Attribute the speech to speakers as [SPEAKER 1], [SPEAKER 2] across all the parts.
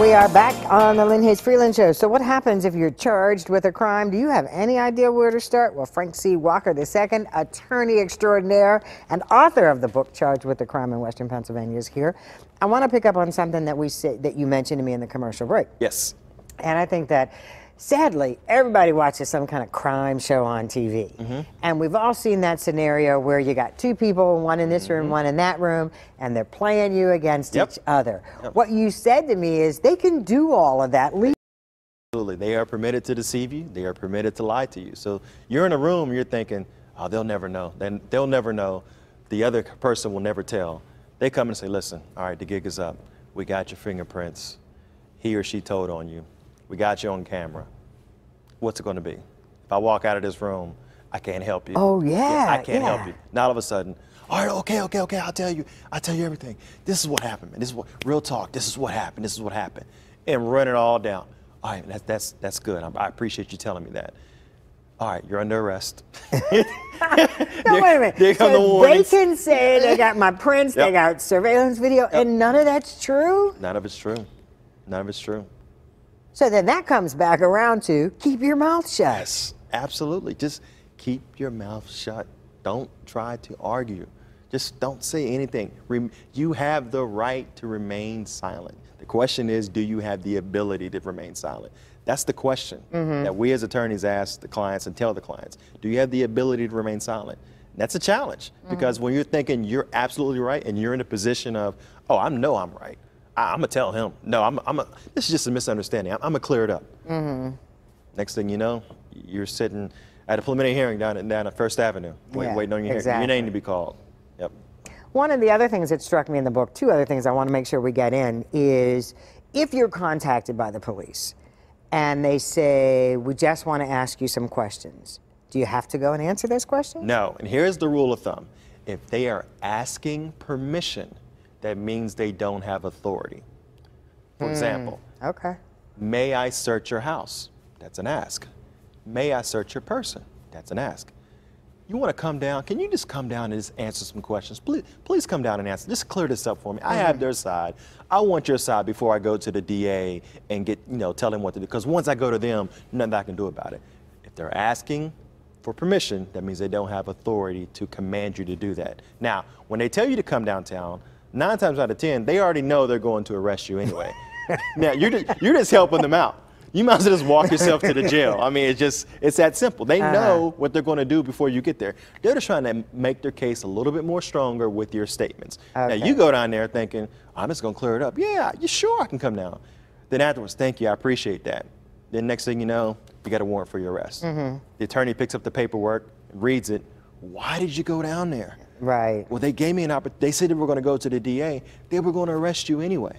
[SPEAKER 1] We are back on the Lynn Hayes Freeland Show. So what happens if you're charged with a crime? Do you have any idea where to start? Well, Frank C. Walker II, attorney extraordinaire and author of the book Charged with a Crime in Western Pennsylvania, is here. I want to pick up on something that you mentioned to me in the commercial break.
[SPEAKER 2] Yes.
[SPEAKER 1] And I think that, sadly, everybody watches some kind of crime show on TV. Mm-hmm. And we've all seen that scenario where you got two people, one in this room, one in that room, and they're playing you against each other. What you said to me is they can do all of that legally.
[SPEAKER 2] Absolutely. They are permitted to deceive you. They are permitted to lie to you. So you're in a room, you're thinking, oh, they'll never know. Then they'll never know. The other person will never tell. They come and say, listen, all right, the gig is up. We got your fingerprints. He or she told on you. We got you on camera. What's it going to be? If I walk out of this room, I can't help you.
[SPEAKER 1] Oh, yeah.
[SPEAKER 2] I can't help you. Now all of a sudden, all right, okay, I'll tell you everything. This is what happened, man. This is what, real talk, this is what happened, this is what happened. And run it all down. All right, that's good. I appreciate you telling me that. All right, you're under arrest.
[SPEAKER 1] No, wait a minute. So they can say they got my prints, they got surveillance video, and none of that's true?
[SPEAKER 2] None of it's true. None of it's true.
[SPEAKER 1] So then that comes back around to keep your mouth shut.
[SPEAKER 2] Yes, absolutely. Just keep your mouth shut. Don't try to argue. Just don't say anything. You have the right to remain silent. The question is, do you have the ability to remain silent? That's the question that we as attorneys ask the clients and tell the clients. Do you have the ability to remain silent? And that's a challenge because when you're thinking you're absolutely right and you're in a position of, oh, I know I'm right. I'm gonna tell him. No, this is just a misunderstanding. I'm gonna clear it up. Next thing you know, you're sitting at a preliminary hearing down at First Avenue, waiting on your name to be called. Yep.
[SPEAKER 1] One of the other things that struck me in the book, two other things I want to make sure we get in, is if you're contacted by the police and they say, we just want to ask you some questions, do you have to go and answer those questions?
[SPEAKER 2] No, and here's the rule of thumb. If they are asking permission, that means they don't have authority. For example, may I search your house? That's an ask. May I search your person? That's an ask. You want to come down? Can you just come down and just answer some questions? Please come down and answer. Just clear this up for me. I have their side. I want your side before I go to the DA and tell him what to do. Because once I go to them, nothing I can do about it. If they're asking for permission, that means they don't have authority to command you to do that. Now, when they tell you to come downtown, 9 times out of 10, they already know they're going to arrest you anyway. Now, you're just helping them out. You might as well just walk yourself to the jail. I mean, it's that simple. They know what they're going to do before you get there. They're just trying to make their case a little bit more stronger with your statements. Now, you go down there thinking, I'm just going to clear it up. Yeah, you sure I can come down. Then afterwards, thank you, I appreciate that. Then next thing you know, you got a warrant for your arrest. The attorney picks up the paperwork, reads it. Why did you go down there?
[SPEAKER 1] Right.
[SPEAKER 2] Well, they gave me an opportunity. They said they were going to go to the DA. They were going to arrest you anyway.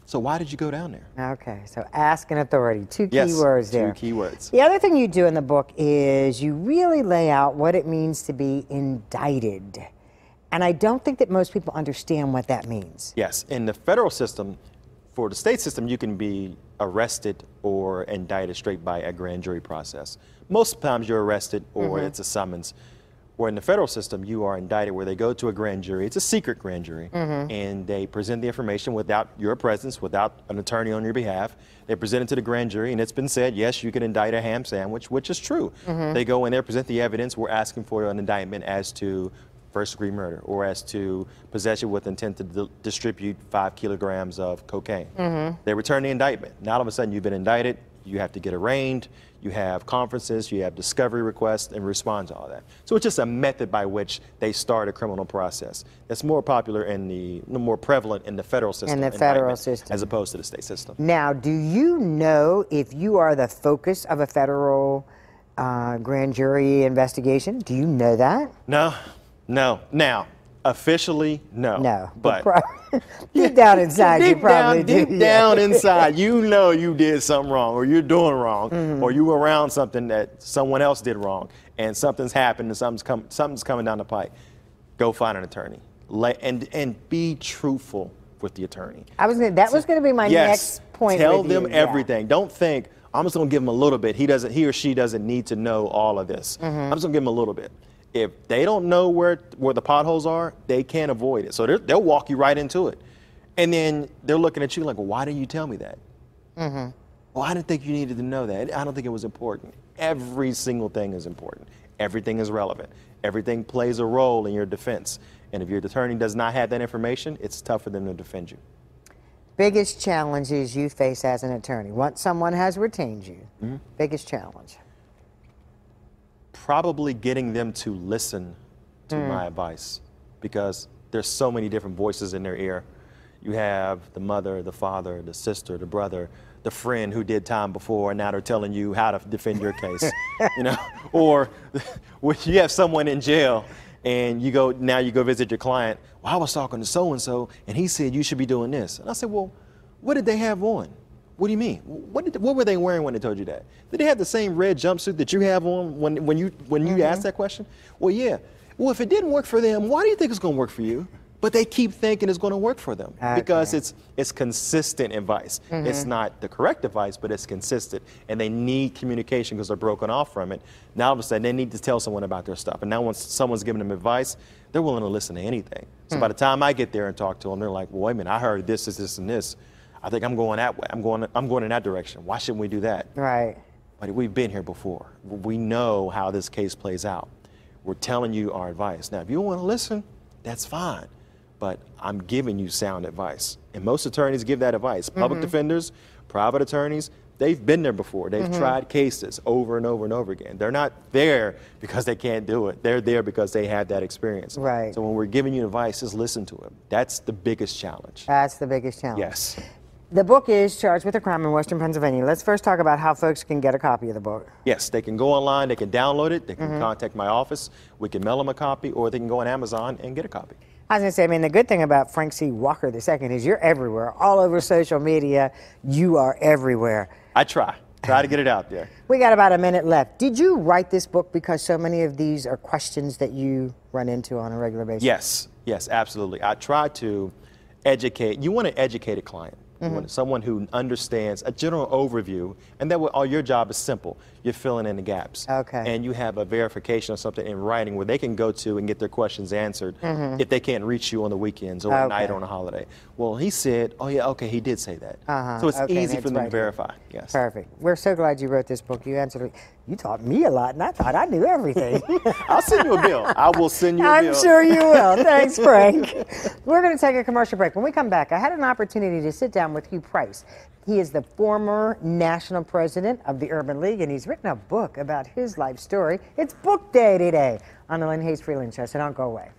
[SPEAKER 2] So why did you go down there?
[SPEAKER 1] Okay, so ask and authority, two key words there.
[SPEAKER 2] 2 key words.
[SPEAKER 1] The other thing you do in the book is you really lay out what it means to be indicted. And I don't think that most people understand what that means.
[SPEAKER 2] Yes, in the federal system, for the state system, you can be arrested or indicted straight by a grand jury process. Most times you're arrested or it's a summons. Or in the federal system, you are indicted where they go to a grand jury. It's a secret grand jury. And they present the information without your presence, without an attorney on your behalf. They present it to the grand jury, and it's been said, yes, you can indict a ham sandwich, which is true. They go in there, present the evidence. We're asking for an indictment as to first-degree murder or as to possession with intent to distribute 5 kilograms of cocaine. They return the indictment. Now all of a sudden you've been indicted. You have to get arraigned. You have conferences, you have discovery requests, and respond to all that. So it's just a method by which they start a criminal process. It's more popular and more prevalent in the federal system.
[SPEAKER 1] In the federal system.
[SPEAKER 2] As opposed to the state system.
[SPEAKER 1] Now, do you know if you are the focus of a federal grand jury investigation? Do you know that?
[SPEAKER 2] No. Now, officially, no.
[SPEAKER 1] No.
[SPEAKER 2] But
[SPEAKER 1] deep down inside, you probably do.
[SPEAKER 2] Deep down inside, you know you did something wrong, or you're doing wrong, or you were around something that someone else did wrong, and something's happened, and something's coming down the pipe. Go find an attorney, and be truthful with the attorney.
[SPEAKER 1] That was going to be my next point.
[SPEAKER 2] Tell them everything. Don't think I'm just going to give him a little bit. He or she doesn't need to know all of this. I'm just going to give him a little bit. If they don't know where the potholes are, they can't avoid it. So they'll walk you right into it. And then they're looking at you like, well, why didn't you tell me that? Well, I didn't think you needed to know that. I don't think it was important. Every single thing is important. Everything is relevant. Everything plays a role in your defense. And if your attorney does not have that information, it's tough for them to defend you.
[SPEAKER 1] Biggest challenges you face as an attorney once someone has retained you? Biggest challenge?
[SPEAKER 2] Probably getting them to listen to my advice, because there's so many different voices in their ear. You have the mother, the father, the sister, the brother, the friend who did time before, and now they're telling you how to defend your case. You know, or when you have someone in jail and you go visit your client. Well, I was talking to so and so, and he said you should be doing this. And I said, well, what did they have on? What do you mean? What were they wearing when they told you that? Did they have the same red jumpsuit that you have on when you asked that question? Well, yeah. Well, if it didn't work for them, why do you think it's going to work for you? But they keep thinking it's going to work for them because it's consistent advice. It's not the correct advice, but it's consistent. And they need communication because they're broken off from it. Now all of a sudden they need to tell someone about their stuff. And now once someone's giving them advice, they're willing to listen to anything. So by the time I get there and talk to them, they're like, well, wait a minute, I heard this, this, and this. I think I'm going that way. I'm going in that direction. Why shouldn't we do that?
[SPEAKER 1] Right.
[SPEAKER 2] But we've been here before. We know how this case plays out. We're telling you our advice. Now, if you don't want to listen, that's fine. But I'm giving you sound advice. And most attorneys give that advice. Public defenders, private attorneys, they've been there before. They've tried cases over and over and over again. They're not there because they can't do it. They're there because they have that experience.
[SPEAKER 1] Right.
[SPEAKER 2] So when we're giving you advice, just listen to it. That's the biggest challenge.
[SPEAKER 1] That's the biggest challenge.
[SPEAKER 2] Yes.
[SPEAKER 1] The book is Charged with a Crime in Western Pennsylvania. Let's first talk about how folks can get a copy of the book.
[SPEAKER 2] Yes, they can go online, they can download it, they can contact my office, we can mail them a copy, or they can go on Amazon and get a copy.
[SPEAKER 1] I was going to say, I mean, the good thing about Frank C. Walker II is you're everywhere, all over social media. You are everywhere.
[SPEAKER 2] I try to get it out there.
[SPEAKER 1] We got about a minute left. Did you write this book because so many of these are questions that you run into on a regular basis?
[SPEAKER 2] Yes, absolutely. I try to educate. You want to educate a client. You want someone who understands a general overview, and that all your job is simple. You're filling in the gaps.
[SPEAKER 1] Okay.
[SPEAKER 2] And you have a verification of something in writing where they can go to and get their questions answered if they can't reach you on the weekends or at night or on a holiday. Well, he said, oh yeah, okay, he did say that. So it's easy for them to verify. Yes.
[SPEAKER 1] Perfect. We're so glad you wrote this book. You answered it. You taught me a lot, and I thought I knew everything.
[SPEAKER 2] I'll send you a bill. I will send you a bill.
[SPEAKER 1] I'm sure you will. Thanks, Frank. We're going to take a commercial break. When we come back, I had an opportunity to sit down with Hugh Price. He is the former national president of the Urban League, and he's written a book about his life story. It's book day today on the Lynn Hayes Freeland Show, so don't go away.